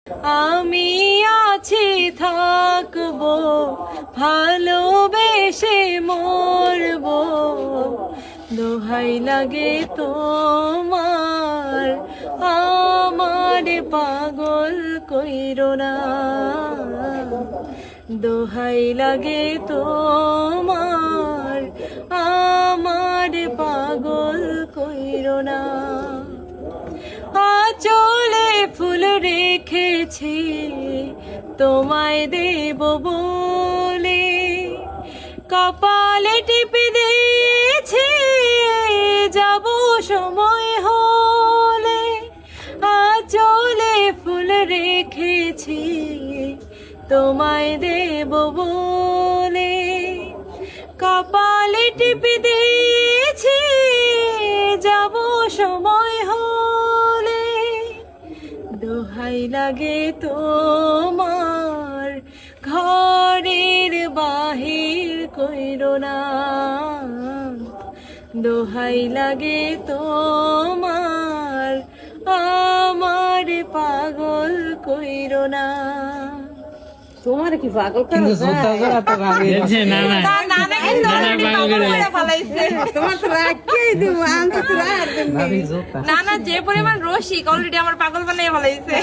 আমি আছি থাকবো, ভালোবেসে মরবো, দোহাই লাগে তোমার, আমার পাগল কইরো না। দোহাই লাগে তোমার, আমার পাগল কইরো না। আঁচলে ফুল রেখেছি তোমায় দেব বলে, কপালে টিপে দিয়েছি যাব সময় হলে। আঁচলে ফুল রেখেছি তোমায় দেব বলে, কপালে টিপে দিয়েছি যাব সময় হলে। দোহাই লাগে তোমার, ঘরের বাহির কইরো না। দোহাই লাগে তোমার, আমার পাগল কইরো না। তোমার কি পাগল করে কিন্তু জোতা জোড়া তো ভাবি না না তোমার তো রাখকেই দিব, আমি তো রাখ ভাবি জোতা না যে পরিমাণ রসিক অলরেডি আমার পাগল বানাই ফেলাইছে।